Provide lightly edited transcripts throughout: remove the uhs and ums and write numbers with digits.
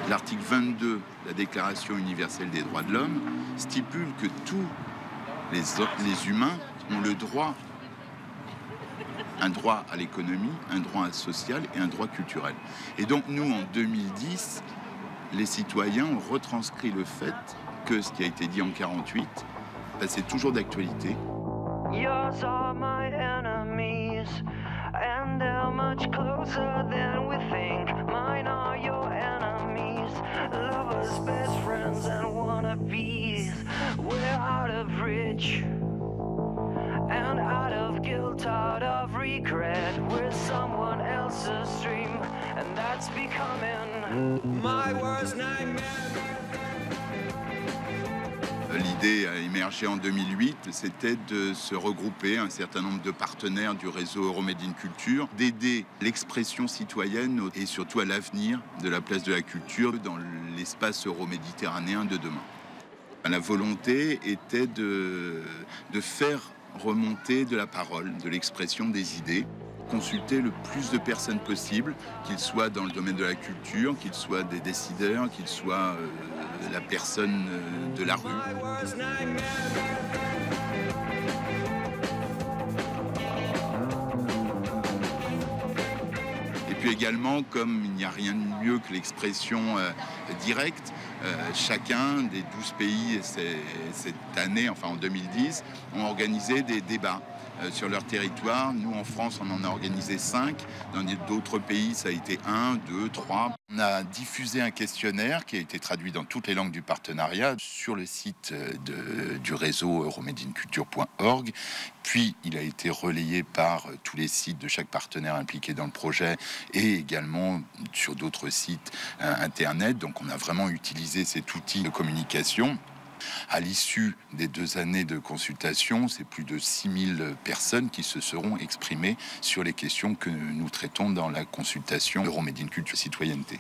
L'article 22 de la Déclaration universelle des droits de l'homme stipule que tous les humains ont le droit, un droit à l'économie, un droit social et un droit culturel. Et donc nous, en 2010, les citoyens ont retranscrit le fait que ce qui a été dit en 1948, c'est toujours d'actualité. Yours are my enemies, and they're much closer than we think. Mine are your enemies, lovers, best friends, and wannabes. We're out of reach, and out of guilt, out of regret. We're someone else's dream, and that's becoming my worst nightmare. L'idée a émergé en 2008, c'était de se regrouper un certain nombre de partenaires du réseau Euromade in Culture, d'aider l'expression citoyenne et surtout à l'avenir de la place de la culture dans l'espace euroméditerranéen de demain. La volonté était de faire remonter de la parole, de l'expression des idées, consulter le plus de personnes possible, qu'ils soient dans le domaine de la culture, qu'ils soient des décideurs, qu'ils soient la personne de la rue. Et puis également, comme il n'y a rien de mieux que l'expression directe, chacun des 12 pays cette année, enfin en 2010, ont organisé des débats sur leur territoire. Nous, en France, on en a organisé 5. Dans d'autres pays, ça a été 1, 2, 3. On a diffusé un questionnaire qui a été traduit dans toutes les langues du partenariat sur le site du réseau euromadeinculture.org. Puis, il a été relayé par tous les sites de chaque partenaire impliqué dans le projet et également sur d'autres sites Internet. Donc, on a vraiment utilisé cet outil de communication. À l'issue des 2 années de consultation, c'est plus de 6000 personnes qui se seront exprimées sur les questions que nous traitons dans la consultation Euromade in Culture Citoyenneté.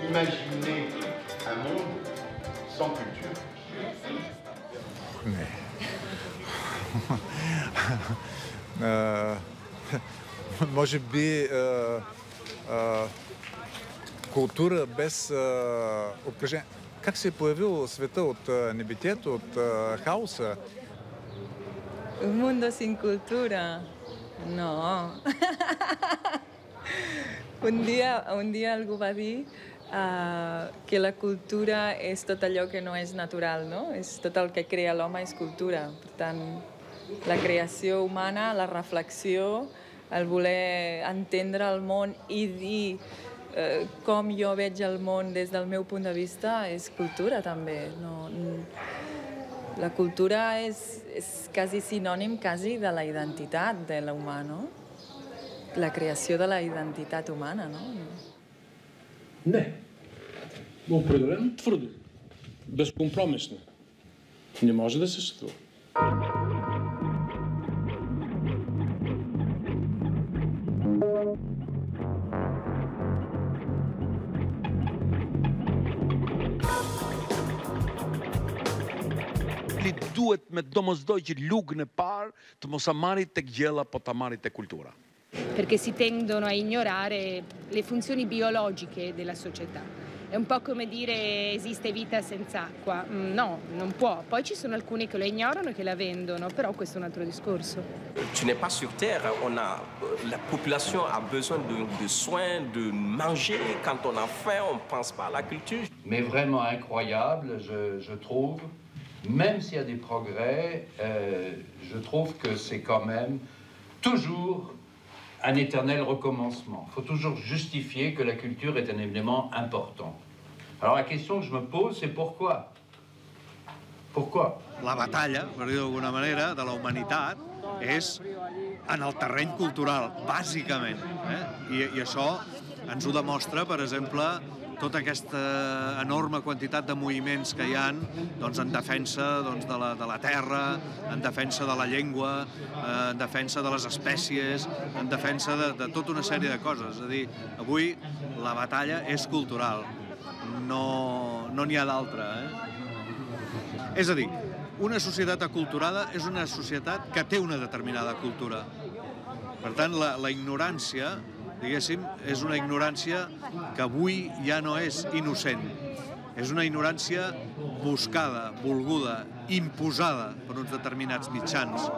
Imaginez un monde sans culture. Може би култура без обкръжение. Как се е появил света от небитието, от хаоса? Un mundo sin cultura. No. Un dia algú va dir que la cultura és tot allò que no és natural, no? És tot el que crea l'home és cultura. Per tant, la creació humana, la reflexió, el voler entendre el món i dir com jo veig el món des del meu punt de vista és cultura, també. No, la cultura és quasi sinònim quasi de la identitat de l'humà, no? La creació de la identitat humana, no? Не. Определено твърдо. Безкомпромисно. Не може да съществува. Li duhet me domosdoshmë lugën e parë të mos amarit tek gjella, po të amarit tek kultura. Perché si tendono a ignorare le funzioni biologiche della società. È È un po' come dire esiste vita senza acqua. No, non può. Poi ci sono alcuni che lo ignorano e che la vendono, però questo è un altro discorso. Tu n'es pas sur Terre, la population a besoin de soins, de manger. Quand on a faim, on ne pense pas à la culture. Mais vraiment incroyable, je trouve, même s'il y a des progrès, je trouve que c'est quand même toujours un éternel recommencement. Il faut toujours justifier que la culture est un événement important. Alors la question que je me pose, c'est pourquoi? Pourquoi? La batalla, per dir-ho d'alguna manera, de la humanitat és en el terreny cultural, bàsicament. I això ens ho demostra, per exemple, tota aquesta enorme quantitat de moviments que hi ha doncs, en defensa doncs, de la terra, en defensa de la llengua, en defensa de les espècies, en defensa de tota una sèrie de coses. És a dir, avui la batalla és cultural, no n'hi ha d'altra. És a dir, una societat aculturada és una societat que té una determinada cultura. Per tant, la ignorància, diguéssim, és una ignorància que avui ja no és innocent. És una ignorància buscada, volguda, imposada per uns determinats mitjans.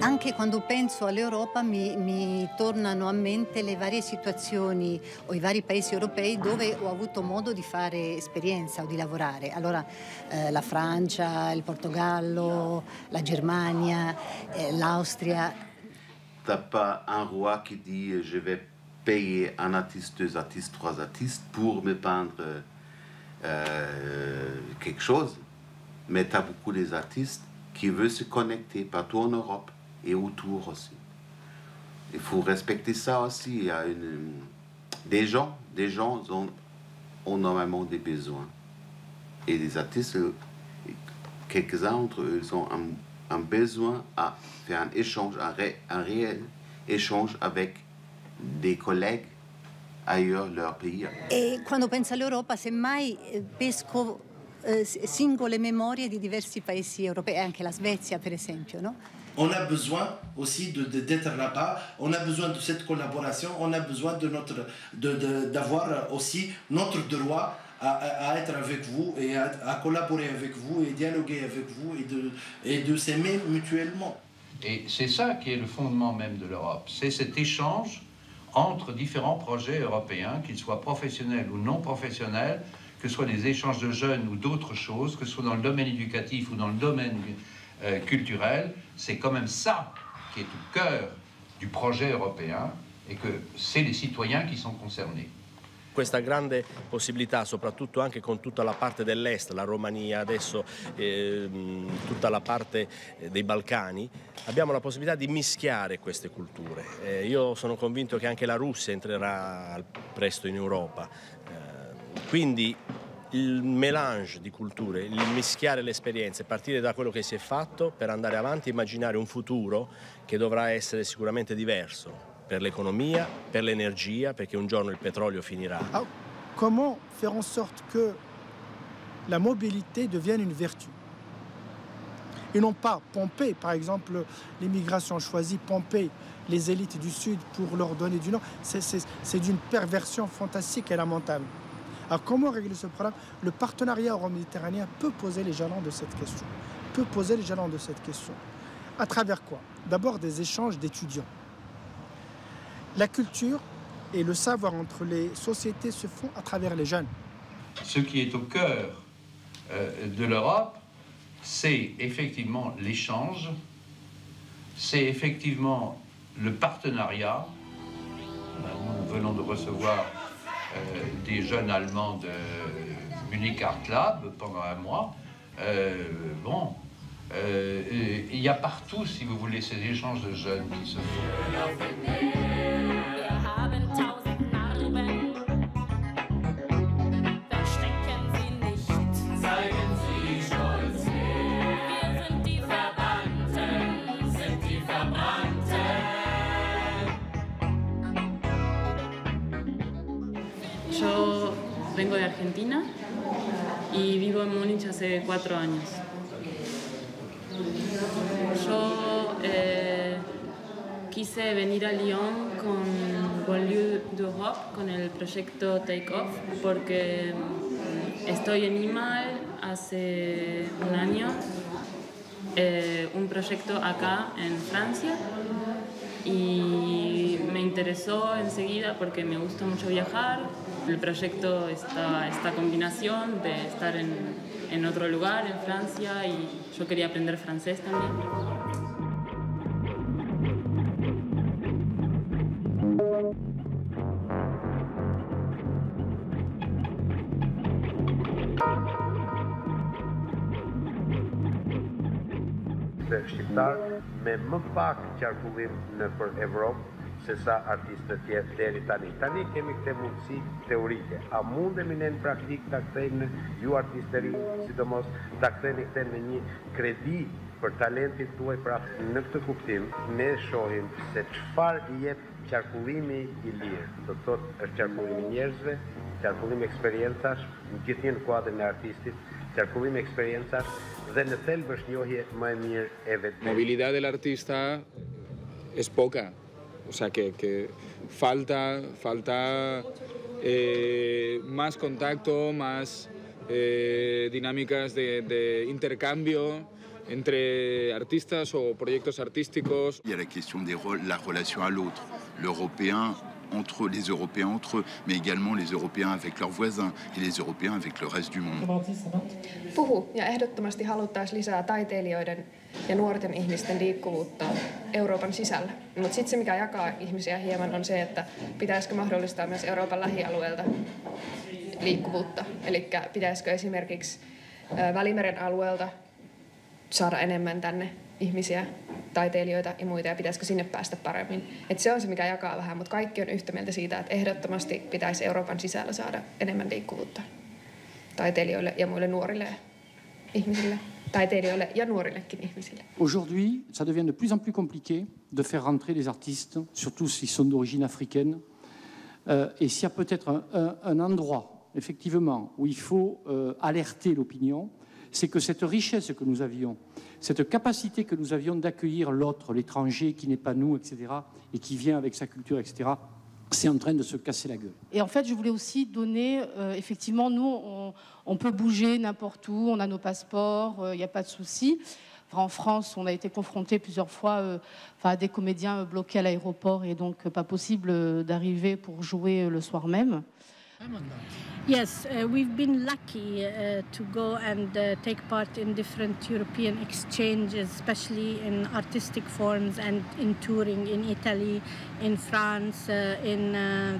Anche quando penso all'Europa mi tornano a mente le varie situazioni o i vari paesi europei dove ho avuto modo di fare esperienza o di lavorare. Allora la Francia, il Portogallo, la Germania, l'Austria. T'as pas un roi qui dit je vais payer un artiste, 2 artistes, 3 artistes pour me peindre quelque chose, mais t'as beaucoup des artistes qui veulent se connecter partout en Europe et autour aussi. Il faut respecter ça aussi. Il y a des gens ont normalement des besoins. Et les artistes, quelques-uns d'entre eux, ils ont un besoin à faire un échange, un réel échange avec des collègues ailleurs leur pays. E quando penso all'Europa, semmai pesco singole memorie di diversi paesi europei, anche la Svezia per esempio, no? On a besoin aussi d'être là-bas, on a besoin de cette collaboration, on a besoin d'avoir aussi notre droit à être avec vous et à collaborer avec vous et dialoguer avec vous et de s'aimer mutuellement. Et c'est ça qui est le fondement même de l'Europe. C'est cet échange entre différents projets européens, qu'ils soient professionnels ou non professionnels, que ce soit des échanges de jeunes ou d'autres choses, que ce soit dans le domaine éducatif ou dans le domaine culturel. C'est quand même ça qui est au cœur du projet européen et que c'est les citoyens qui sont concernés. Questa grande possibilità, soprattutto anche con tutta la parte dell'est, la Romania, adesso tutta la parte dei Balcani, abbiamo la possibilità di mischiare queste culture. Io sono convinto che anche la Russia entrerà presto in Europa. Quindi il mélange di culture, il mischiare le esperienze, partire da quello che si è fatto per andare avanti e immaginare un futuro che dovrà essere sicuramente diverso. Per l'économie, per l'énergie, perché un giorno il pétrole finira. Alors, comment faire en sorte que la mobilité devienne une vertu? Et non pas pomper, par exemple, l'immigration choisit pomper les élites du Sud pour leur donner du Nord. C'est d'une perversion fantastique et lamentable. Alors comment régler ce problème? Le partenariat euro-méditerranéen peut poser les jalons de cette question. Peut poser les jalons de cette question. À travers quoi? D'abord des échanges d'étudiants. La culture et le savoir entre les sociétés se font à travers les jeunes. Ce qui est au cœur de l'Europe, c'est effectivement l'échange, c'est effectivement le partenariat. Nous venons de recevoir des jeunes Allemands de Munich Art Lab pendant un mois. Il y a partout, si vous voulez, ces échanges de jeunes qui se font. Yo vengo de Argentina y vivo en Múnich hace 4 años. Yo quise venir a Lyon con Banlieue d'Europe, con el proyecto Take Off, porque estoy en IMAL hace un año, un proyecto acá en Francia, y me interesó enseguida porque me gusta mucho viajar. El proyecto, esta combinación de estar en otro lugar, en Francia, y yo quería aprender francés también. Shqiptar me më pak qarkullim nëpër Evropë se sa artistët tjerë deri tani. Tani kemi këtë mundësi teorike. A mundemi ne në praktik ta kthejmë ju artistë rinj, sidomos ta kthejmë këtë në një kredi për talentin tuaj, pra në këtë kuptim ne shohim se çfarë i jep qarkullimi i lirë. Do të thotë është qarkullimi i njerëzve, qarkullimi eksperjencash, gjithnjë në kuadrin e artistit, qarkullimi eksperjencash dhe në thelb është njohje më e mirë e vetë. Movilidad del artista es poca. O sea que falta más contacto, más dinámicas de intercambio entre artistas o proyectos artísticos. Il y a la question de la relation à l'autre, l'Européen les Européens entre eux, mais également les Européens avec leurs voisins et les Européens avec le reste du monde. Ja ehdottomasti haluttaisiin lisää taiteilijoiden ja nuorten ihmisten liikkuvuutta Euroopan sisällä. Mutta sitten se, mikä jakaa ihmisiä hieman, on se, että pitäisikö mahdollistaa myös Euroopan lähialueelta liikkuvuutta. Eli pitäisikö esimerkiksi Välimeren alueelta saada enemmän tänne ihmisiä, taiteilijoita ja muita, ja pitäisikö sinne päästä paremmin. Et se on se, mikä jakaa vähän, mutta kaikki on yhtä mieltä siitä, että ehdottomasti pitäisi Euroopan sisällä saada enemmän liikkuvuutta taiteilijoille ja muille nuorille ihmisille, taiteilijoille ja nuorillekin ihmisille. Aujourd'hui, ça devient de plus en plus compliqué de faire rentrer les artistes, surtout s'ils sont d'origine africaine. Et s'il y a peut-être un endroit, effectivement, où il faut alerter l'opinion, c'est que cette richesse que nous avions, cette capacité que nous avions d'accueillir l'autre, l'étranger qui n'est pas nous, etc., et qui vient avec sa culture, etc., c'est en train de se casser la gueule. Et en fait, je voulais aussi donner, effectivement, nous, on peut bouger n'importe où, on a nos passeports, il n'y a pas de souci. En France, on a été confronté plusieurs fois à des comédiens bloqués à l'aéroport et donc pas possible d'arriver pour jouer le soir même. Yes, we've been lucky to go and take part in different European exchanges, especially in artistic forms and in touring in Italy, in France, in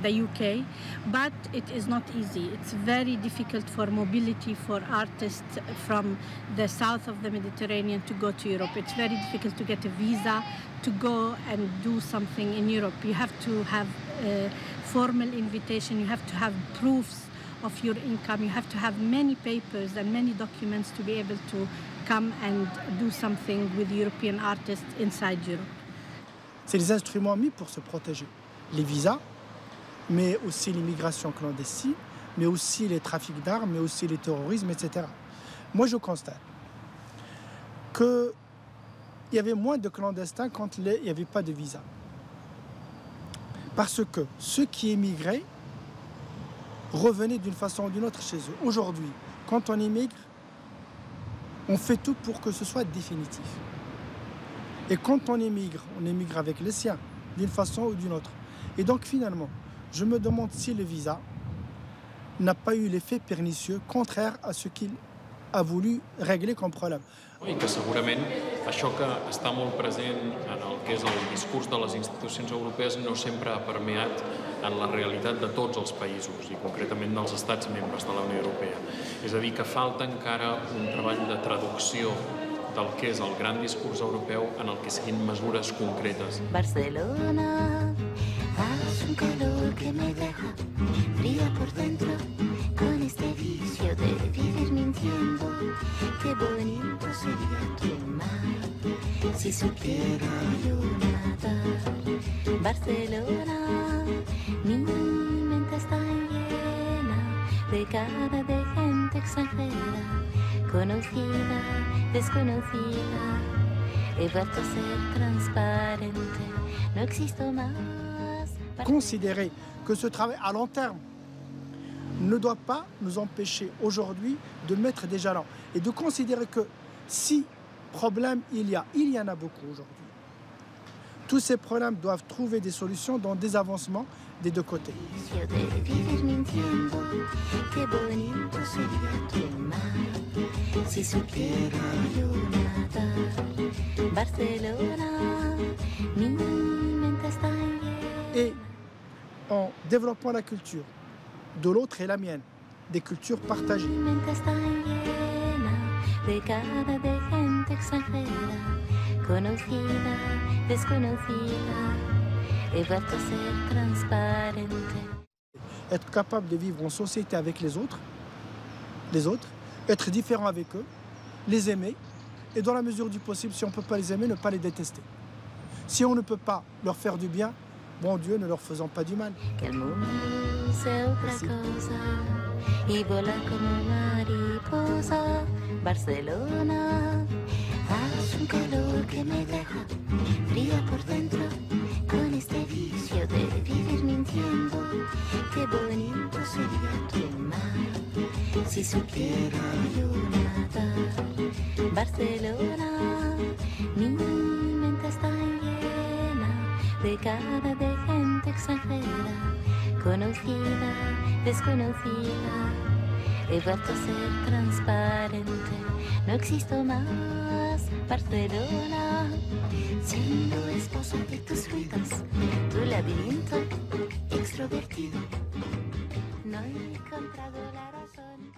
the UK. But it is not easy. It's very difficult for mobility for artists from the south of the Mediterranean to go to Europe. It's very difficult to get a visa to go and do something in Europe. You have to have a formal invitation, you have to have proofs of your income, you have to have many papers and many documents to be able to come and do something with European artists inside Europe. C'est les instruments mis pour se protéger. Les visas, mais aussi l'immigration clandestine, mais aussi les trafics d'armes, mais aussi les terrorismes, etc. Moi, je constate qu'il y avait moins de clandestins quand il n'y avait pas de visa. Parce que ceux qui émigraient revenaient d'une façon ou d'une autre chez eux. Aujourd'hui, quand on émigre, on fait tout pour que ce soit définitif. Et quand on émigre avec les siens, d'une façon ou d'une autre. Et donc finalement, je me demande si le visa n'a pas eu l'effet pernicieux contraire à ce qu'il a voulu régler comme problème. I que segurament això que està molt present en el que és el discurs de les institucions europees no sempre ha permeat en la realitat de tots els països i concretament dels estats membres de la Unió Europea. És a dir, que falta encara un treball de traducció del que és el gran discurs europeu en el que siguin mesures concretes. Barcelona, hace un calor que me deja fría por dentro con este vicio de vivir mintiendo. Qué bonito sería tu mar si supiera yo nadar. Barcelona, mi mente está llena de cara de gente extranjera, conocida, desconocida. He vuelto a ser transparente, no existo más. Considérer que ce travail à long terme ne doit pas nous empêcher aujourd'hui de mettre des jalons et de considérer que si problème il y en a beaucoup aujourd'hui. Tous ces problèmes doivent trouver des solutions dans des avancements des deux côtés. Et en développant la culture de l'autre et la mienne, des cultures partagées. Être capable de vivre en société avec les autres, être différent avec eux, les aimer, et dans la mesure du possible, si on ne peut pas les aimer, ne pas les détester. Si on ne peut pas leur faire du bien, bon Dieu, ne leur faisons pas du mal. Y vola como mariposa. Barcelona, hace un calor que me deja fría por dentro con este vicio de vivir mintiendo. Qué bonito sería tu mar si supiera yo nadar. Barcelona, mi mente está llena de cara de gente extranjera, conocida, desconocida. He vuelto a ser transparente, no existo más. Barcelona, siendo esposo de tus ruidos, tu laberinto extrovertido. No he encontrado la razón.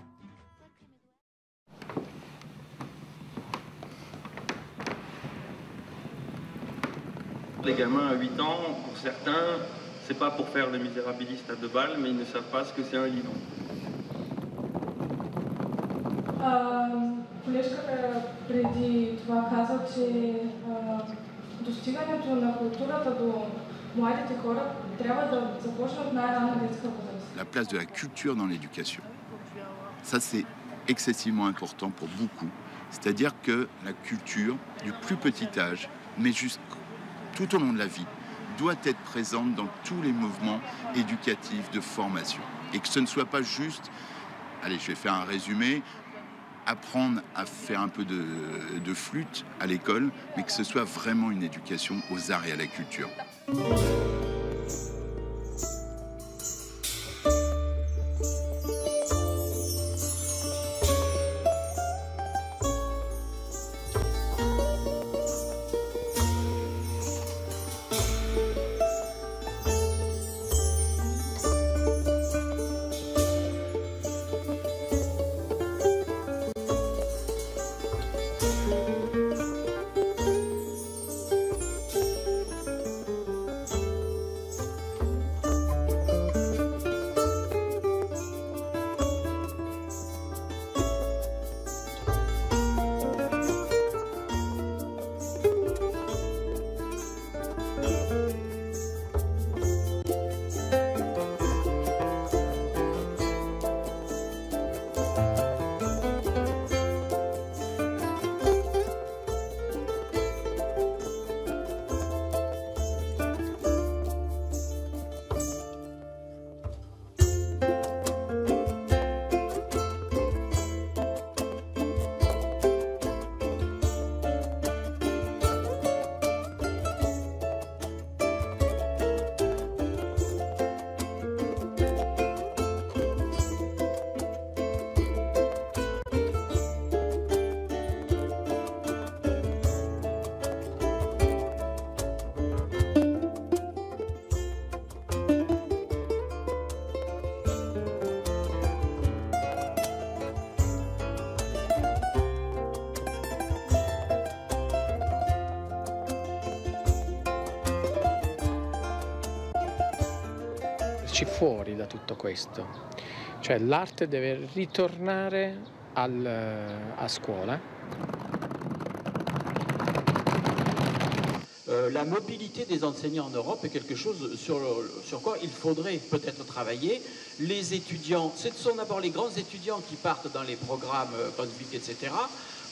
Les gamins à 8 ans, pour certains, c'est pas pour faire le misérabiliste à 2 balles, mais ils ne savent pas ce que c'est un livre. Колежката преди това каза, че достигането на културата до младите хора трябва да започне от най-ранна детска възраст. La place de la culture dans l'éducation. Ça, c'est excessivement important pour beaucoup. C'est-à-dire que la culture, du plus petit âge, mais tout au long de la vie, doit être présente dans tous les mouvements éducatifs de formation. Et que ce ne soit pas juste, allez, je vais faire un résumé, apprendre à faire un peu de flûte à l'école, mais que ce soit vraiment une éducation aux arts et à la culture. Fuori da tutto questo, cioè l'arte deve ritornare a scuola. La mobilité des enseignants en Europe est quelque chose sur quoi il faudrait peut-être travailler. Les étudiants, ce sont d'abord les grands étudiants qui partent dans les programmes Brunswick, etc.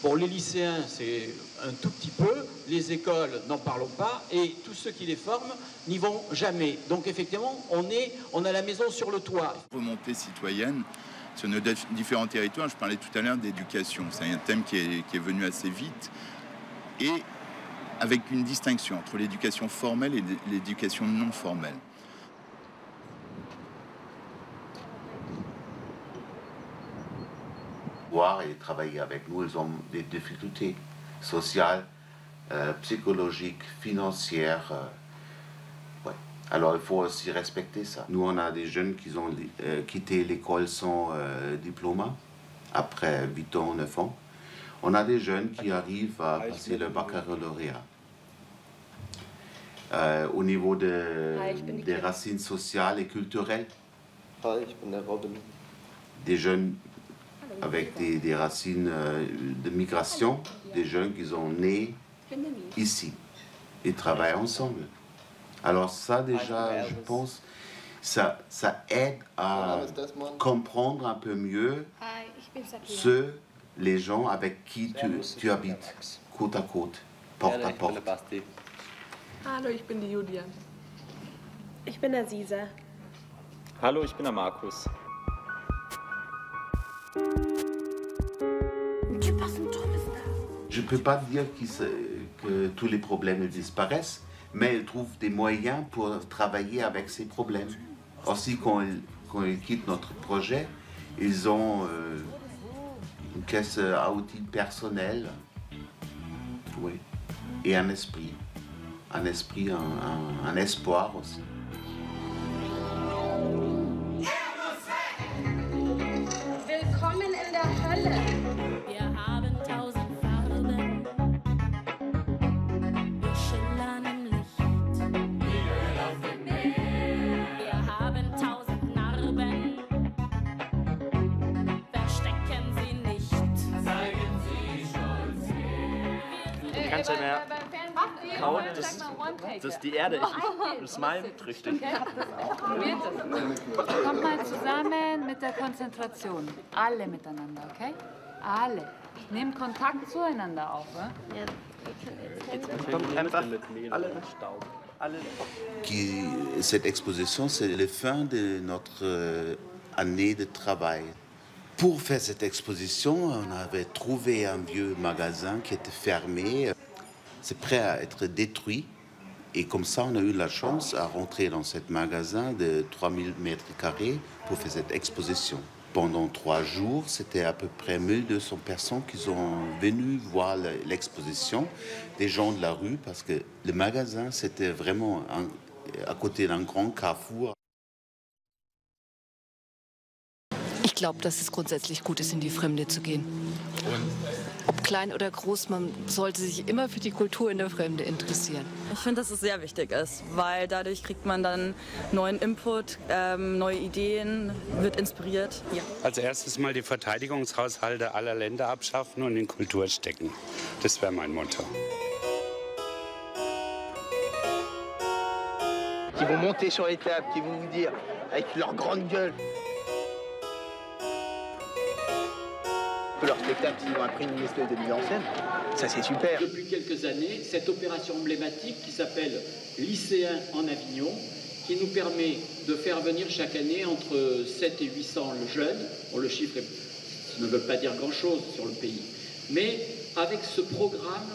Bon, les lycéens, c'est un tout petit peu, les écoles, n'en parlons pas, et tous ceux qui les forment n'y vont jamais. Donc effectivement, on a la maison sur le toit. Remontée citoyenne sur nos différents territoires, je parlais tout à l'heure d'éducation, c'est un thème qui est venu assez vite, et avec une distinction entre l'éducation formelle et l'éducation non formelle. Voir et travailler avec nous, ils ont des difficultés sociales, psychologiques, financières. Ouais. Alors il faut aussi respecter ça. Nous, on a des jeunes qui ont quitté l'école sans diplôme, après 8 ans, 9 ans. On a des jeunes qui arrivent à passer le baccalauréat. Au niveau des racines sociales et culturelles. Des jeunes avec des racines de migration, des jeunes qui sont nés ici et travaillent ensemble. Alors ça déjà, je pense, ça aide à comprendre un peu mieux les gens avec qui tu habites, côte à côte, porte à porte. Hallo, ich bin die Julia. Ich bin Aziza. Hallo, ich bin der Markus. Je ne peux pas dire que tous les problèmes disparaissent, mais ils trouvent des moyens pour travailler avec ces problèmes. Aussi, quand ils quittent notre projet, ils ont une caisse à outils personnelle, oui, et un esprit. Un esprit, un espoir aussi. Willkommen in der Hölle. Wir haben 1000 Farben. Wir schillern im Licht. Wie Öl auf dem Meer. Wir haben 1000 Narben. Verstecken sie nicht. Zeigen sie stolz her. Du kannst ja mehr kauen, dass die Erde ist malmträchtig. Kommt mal zusammen mit der Konzentration. Alle miteinander, okay? Alle. Nehmt Kontakt zueinander auf. Cette exposition, c'est la fin de notre année de travail. Pour faire cette exposition, on avait trouvé un vieux magasin qui était fermé. C'est prêt à être détruit. Et comme ça, on a eu la chance à rentrer dans ce magasin de 3000 mètres carrés pour faire cette exposition. Pendant 3 jours, c'était à peu près 1200 personnes qui sont venues voir l'exposition. Des gens de la rue, parce que le magasin, c'était vraiment à côté d'un grand carrefour. Ich glaube, dass es grundsätzlich gut ist, in die Fremde zu gehen. Ob klein oder groß, man sollte sich immer für die Kultur in der Fremde interessieren. Ich finde, dass es sehr wichtig ist, weil dadurch kriegt man dann neuen Input, neue Ideen, wird inspiriert. Ja. Als erstes mal die Verteidigungshaushalte aller Länder abschaffen und in Kultur stecken. Das wäre mein Motto. Qui vont monter sur les tables, qui vont vous dire avec leur grande gueule. Leur spectacle, ils ont appris une espèce de mise en scène. Ça, c'est super. Depuis quelques années, cette opération emblématique qui s'appelle Lycéens en Avignon, qui nous permet de faire venir chaque année entre 7 et 800 jeunes. Bon, le chiffre ne veut pas dire grand-chose sur le pays. Mais avec ce programme,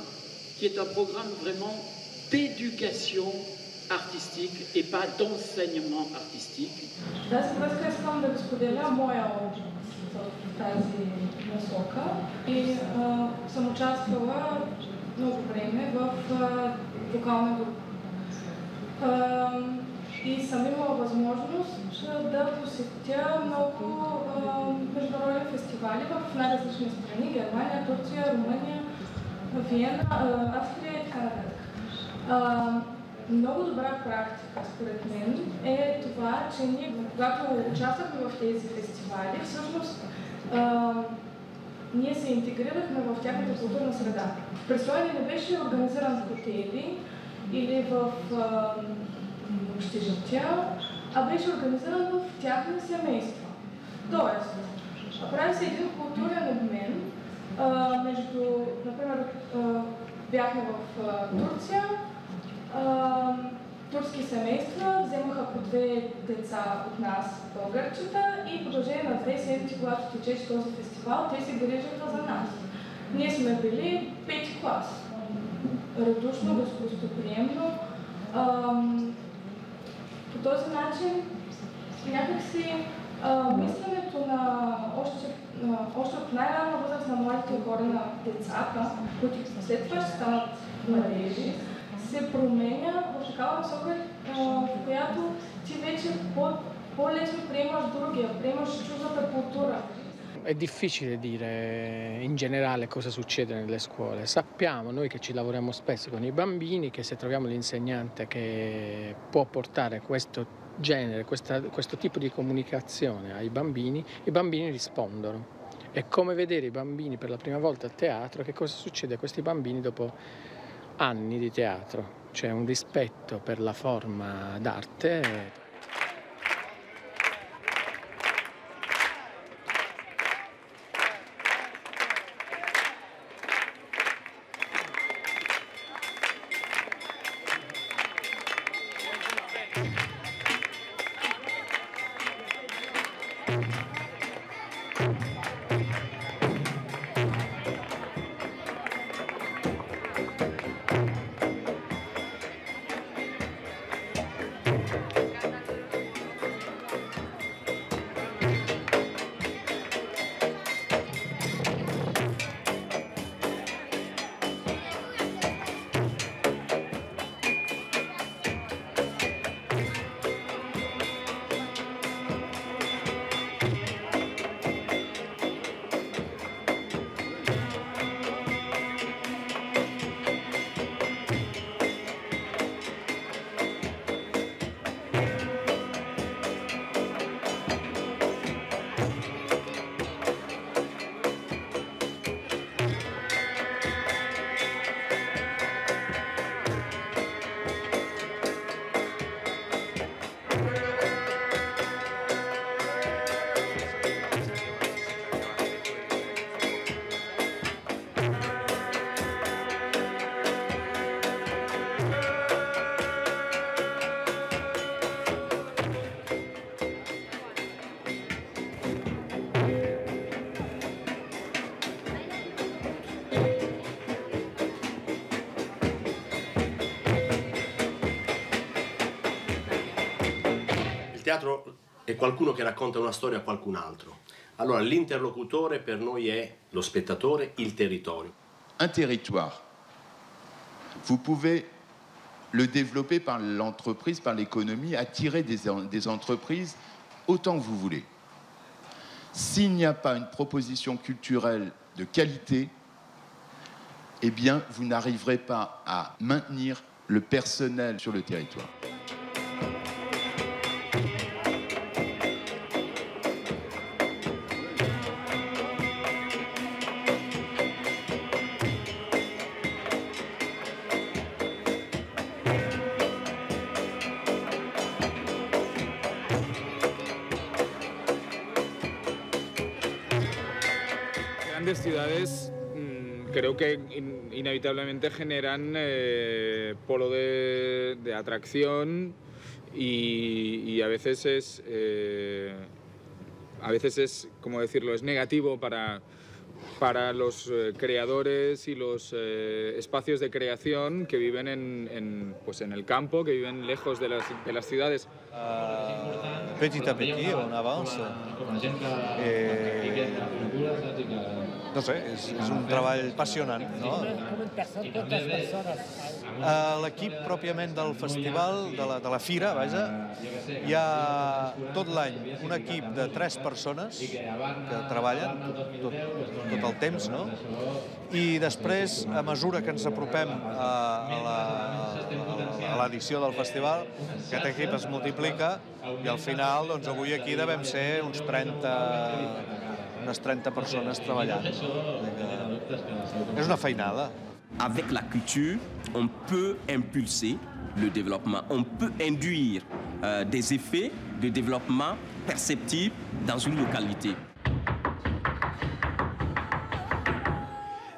qui est un programme vraiment d'éducation artistique et pas d'enseignement artistique. Тази насока и съм участвала много време в вокална група. И съм имала възможност да посетя много международни фестивали в най-различни страни: Германия, Турция, Румъния, Виена, Австрия и така нататък. Много добра практика, според мен, е това, че ние, когато участвахме в тези фестивали, всъщност ние се интегрирахме в тяхната културна среда. Престоя не беше организиран в хотели или в общежития, а беше организиран в тяхни семейства. Тоест, прави се един културен обмен между, например, бяхме в Турция, турски семейства вземаха по 2 деца от нас, българчета, и в продължение на 2 седмици, когато течеше този фестивал, те се грижаха за нас. Ние сме били 5 клас. Радушно, гостоприемно. По този начин някакси мисленето на още от най-ранна възраст на младите хора, на децата, които след това ще станат младежи, се променя в такава насока, в която ти вече по-лесно приемаш другия, приемаш чуждата култура. È difficile dire in generale cosa succede nelle scuole. Sappiamo, noi che ci lavoriamo spesso con i bambini, che se troviamo l'insegnante che può portare questo genere, questo tipo di comunicazione ai bambini, i bambini rispondono. È come vedere i bambini per la prima volta a teatro, che cosa succede a questi bambini dopo anni di teatro. C'è un rispetto per la forma d'arte. teatro è qualcuno che racconta una storia a qualcun altro. Allora l'interlocutore per noi è lo spettatore, il territorio. Un territoire, vous pouvez le développer par l'entreprise, par l'économie, attirer des entreprises autant que vous voulez. S'il n'y a pas une proposition culturelle de qualité, eh bien, vous n'arriverez pas à maintenir le personnel sur le territoire. Grandes ciudades creo que inevitablemente generan polo de atracción y a veces es, como decirlo, es negativo para los creadores y los espacios de creación que viven en el campo, que viven lejos de las ciudades. Petit à petit, on avance. No sé, és un treball apassionant, no? L'equip pròpiament del festival, de la fira, vaja, hi ha tot l'any un equip de 3 persones que treballen tot el temps, no? I després, a mesura que ens apropem a l'edició del festival, aquest equip es multiplica i al final, doncs avui aquí devem ser unes 30 persones treballant. És una feinada. Avec la culture, on peut impulser le développement, on peut induire des effets de développement perceptibles dans une localité.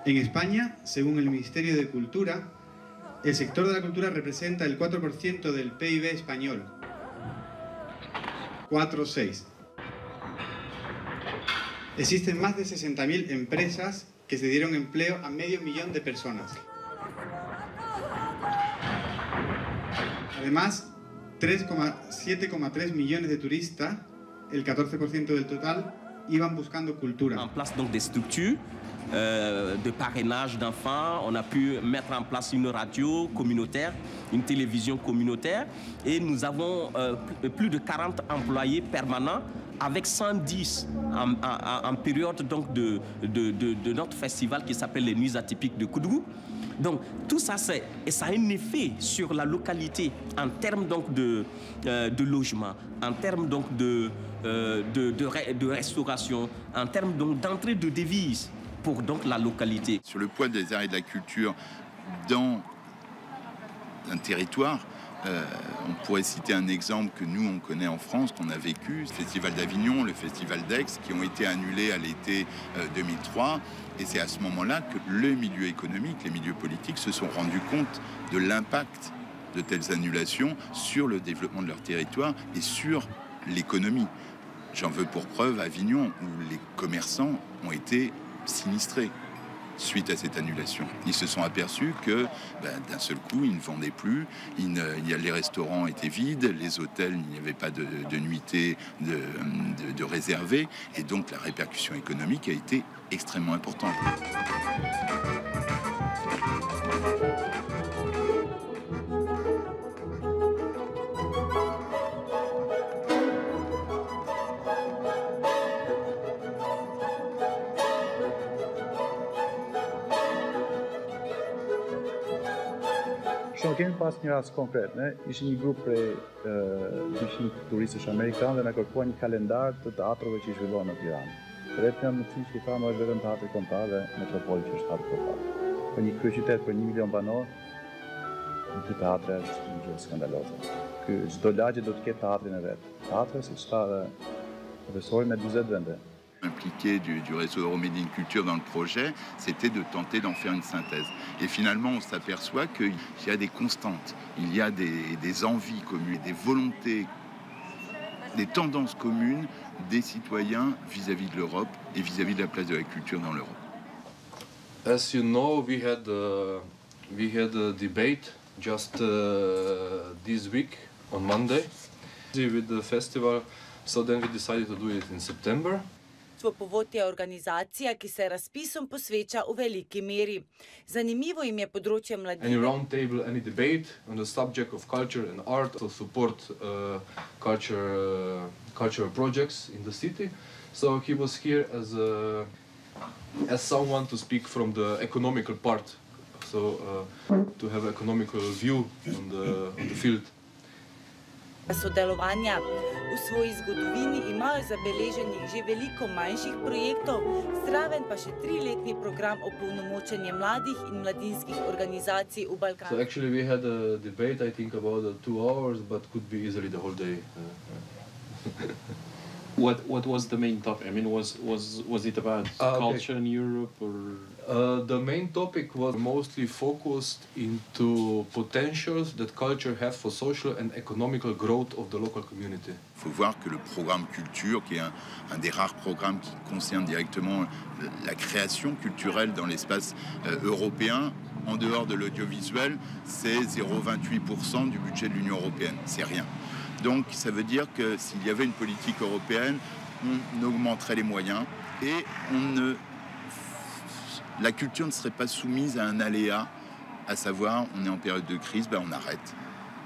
En España, según el Ministerio de Cultura, el sector de la cultura representa el 4% del PIB español. 4,6. Existen más de 60.000 empresas que se dieron empleo a 500.000 de personas. Además, 7,3 millones de turistas, el 14% del total, iban buscando cultura. En place donc des structures de parrainage d'enfants, on a pu mettre en place une radio communautaire, une télévision communautaire et nous avons plus de 40 employés permanents avec 110 en période donc de notre festival qui s'appelle les Nuits atypiques de Koudougou. Donc tout ça, ça a un effet sur la localité en termes donc de logement, en termes donc de restauration, en termes donc d'entrée de devises pour donc la localité. Sur le poids des arts et de la culture dans un territoire, on pourrait citer un exemple que nous, on connaît en France, qu'on a vécu, le Festival d'Avignon, le Festival d'Aix, qui ont été annulés à l'été 2003. Et c'est à ce moment-là que le milieu économique, les milieux politiques se sont rendus compte de l'impact de telles annulations sur le développement de leur territoire et sur l'économie. J'en veux pour preuve Avignon, où les commerçants ont été sinistrés suite à cette annulation. Ils se sont aperçus que d'un seul coup, ils ne vendaient plus, les restaurants étaient vides, les hôtels, il n'y avait pas de nuitées de réservées, et donc la répercussion économique a été extrêmement importante. Kemi pas një rast konkret, ne ishim një grup prej 200 turistësh amerikanë dhe na kërkuan një kalendar të teatrove që i zhvillohen në Tiranë. Vetëm në cilë që i thamë është vetëm Teatri Kombëtar dhe Metropoli që është Teatri Kombëtar. Për një kryeqytet për 1 milion banor, në ky teatr është një gjë skandaloze. Çdo lagje do të ketë teatrin e vet. Teatri siç tha profesori me 40 vende. Impliqué du réseau Euromedine Culture dans le projet, c'était de tenter d'en faire une synthèse. Et finalement, on s'aperçoit qu'il y a des constantes, il y a des envies communes, des volontés, des tendances communes des citoyens vis-à-vis de l'Europe et vis-à-vis de la place de la culture dans l'Europe. As you know, we had a debate just this week on Monday, With the festival, so then we decided to do it in September. Svopovod je organizacija, ki se razpisom posveča v veliki meri. Zanimivo jim je področje mladine. Any round table, any debate on the subject of culture and art to support cultural projects in the city. So he was here as someone to speak from the economical part, so to have an economical view on the field. Sodelovanja. V svoji zgodovini imajo zabeleženih že veliko manjših projektov, zraven pa še 3-letni program opolnomočenja mladih in mladinskih organizacij v Balkanu. So actually we had a debate, I think, about 2 hours, but could be easily the whole day. What was the main topic? I mean, was it about culture in Europe or? The main topic was mostly focused into potentials that culture has for social and economical growth of the local community. Il faut voir que le programme culture, qui est un des rares programmes qui concerne directement la création culturelle dans l'espace européen, en dehors de l'audiovisuel, c'est 0,28% du budget de l'Union européenne. C'est rien. Donc ça veut dire que s'il y avait une politique européenne, on augmenterait les moyens et la culture ne serait pas soumise à un aléa, à savoir on est en période de crise, on arrête.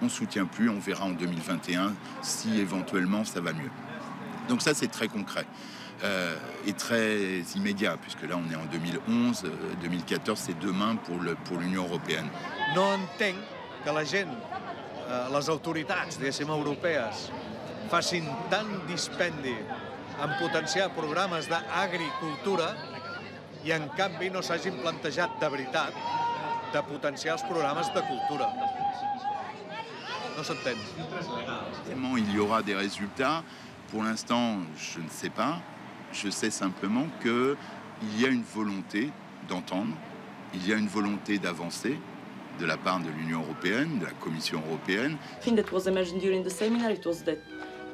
On ne soutient plus, on verra en 2021 si éventuellement ça va mieux. Donc ça c'est très concret et très immédiat, puisque là on est en 2011, 2014 c'est demain pour l'Union européenne. No entenc que la gent, les autoritats, diguéssim, europees, facin tant dispendi en potenciar programes d'agricultura i en canvi no s'hagin plantejat de veritat de potenciar els programes de cultura. No s'entén. Il y aura des résultats. Pour l'instant, je ne sais pas. Je sais simplement qu'il y a une volonté d'entendre, il y a une volonté d'avancer de la part de l'Union européenne, de la Commission européenne. I think that was emerging during the seminar. It was that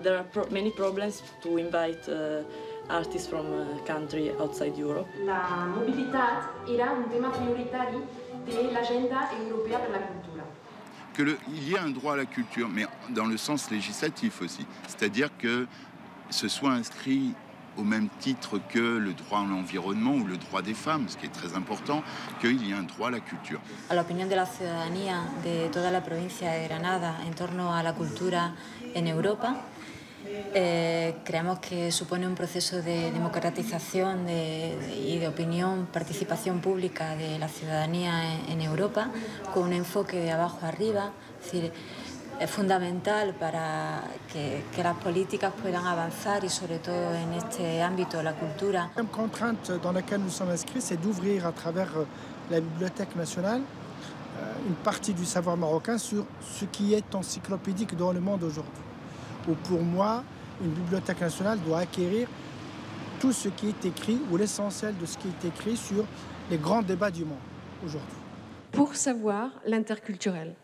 there are many problems to invite artists from a country outside Europe. La mobilitat era un tema prioritari de l'agenda europea per la cultura. Il y a un droit à la culture, mais dans le sens législatif aussi. C'est-à-dire que ce soit inscrit au même titre que le droit à l'environnement ou le droit des femmes, ce qui est très important, qu'il y ait un droit à la culture. La opinión de la ciudadanía de toda la provincia de Granada en torno a la cultura en Europa, creemos que supone un proceso de democratización y de opinión, participación pública de la ciudadanía en Europa, con un enfoque de abajo arriba. Es decir, es fundamental para que las políticas puedan avanzar y sobre todo en este ámbito de la cultura. La contrainte dans laquelle nous sommes inscrits, c'est d'ouvrir à travers la Bibliothèque nationale une partie du savoir marocain sur ce qui est encyclopédique dans le monde aujourd'hui. Où pour moi, une bibliothèque nationale doit acquérir tout ce qui est écrit ou l'essentiel de ce qui est écrit sur les grands débats du monde aujourd'hui. Pour savoir l'interculturel.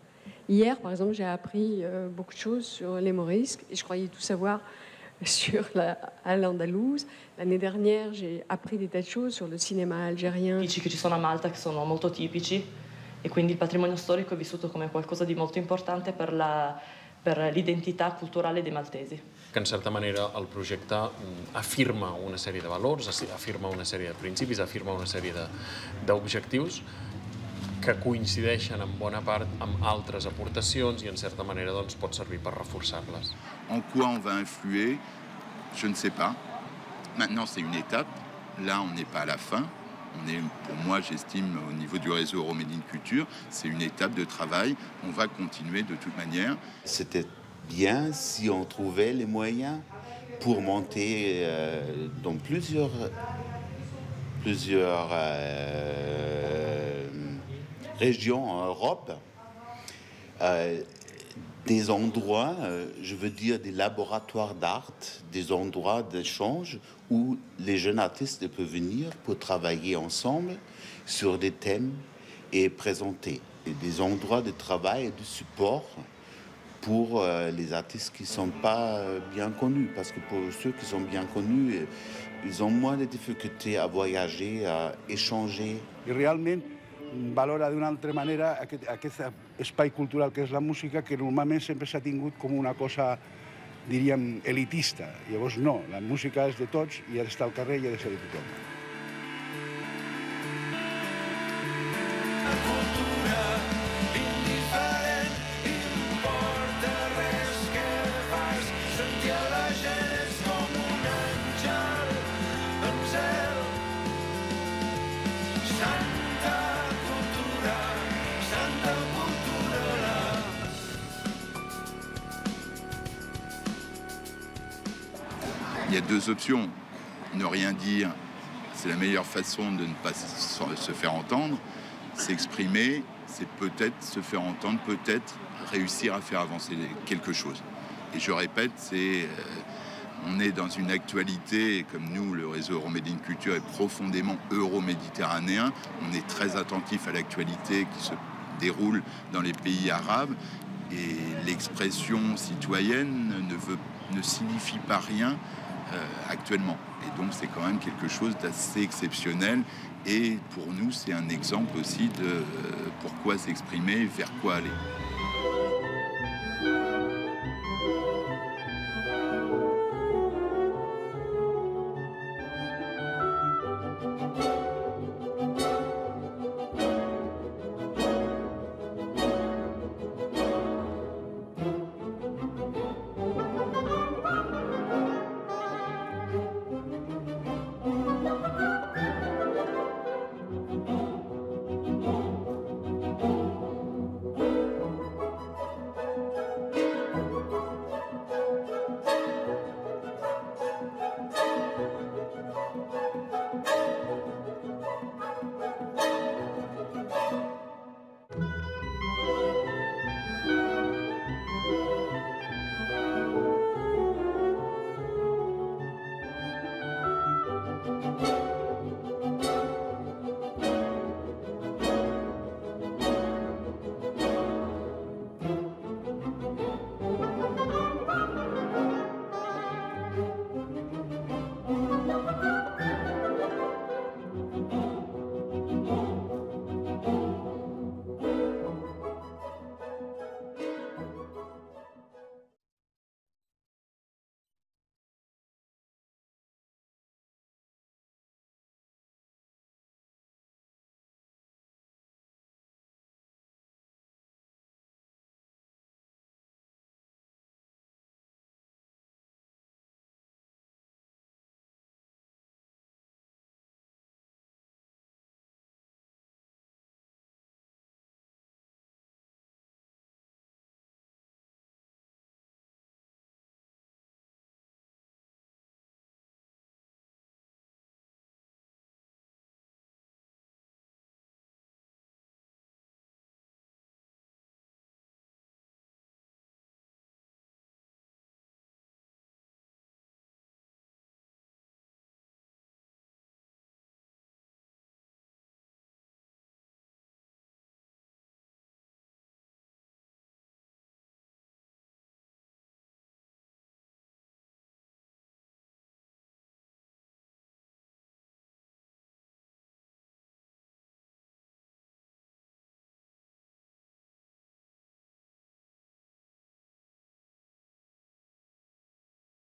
Hier, par exemple, j'ai appris beaucoup de choses sur les Morisques et je croyais tout savoir sur l'Andalouse. L'année dernière, j'ai appris des tas de choses sur le cinéma algérien. Che ci sono a Malta che sono molto tipici e quindi il patrimonio storico è vissuto come qualcosa di molto importante per l'identità culturale dei maltesi. Que en certa manera el projecte afirma una sèrie de valors, afirma una sèrie de principis, afirma una sèrie d'objectius que coincideixen en bona part amb altres aportacions i en certa manera doncs, pot servir per reforçar-les. En quoi on va influer? Je ne sais pas. Maintenant, c'est une étape. Là, on n'est pas à la fin. Pour moi, j'estime, au niveau du réseau Euromedine Culture, c'est une étape de travail. On va continuer de toute manière. C'était bien si on trouvait les moyens pour monter dans plusieurs régions en Europe, des endroits, je veux dire des laboratoires d'art, des endroits d'échange où les jeunes artistes peuvent venir pour travailler ensemble sur des thèmes et présenter. Et des endroits de travail et de support pour les artistes qui ne sont pas bien connus. Parce que pour ceux qui sont bien connus, ils ont moins de difficultés à voyager, à échanger. I realment valora d'una altra manera aquest espai cultural que és la música, que normalment sempre s'ha tingut com una cosa diríem, elitista. Llavors no, la música és de tots i ha d'estar al carrer i ha de ser de tothom. Il y a deux options. Ne rien dire, c'est la meilleure façon de ne pas se faire entendre. S'exprimer, c'est peut-être se faire entendre, peut-être réussir à faire avancer quelque chose. Et je répète, on est dans une actualité, comme nous, le réseau Euromade in Culture est profondément euro-méditerranéen. On est très attentif à l'actualité qui se déroule dans les pays arabes. Et l'expression citoyenne ne signifie pas rien actuellement. Et donc c'est quand même quelque chose d'assez exceptionnel. Et pour nous, c'est un exemple aussi de pourquoi s'exprimer, vers quoi aller.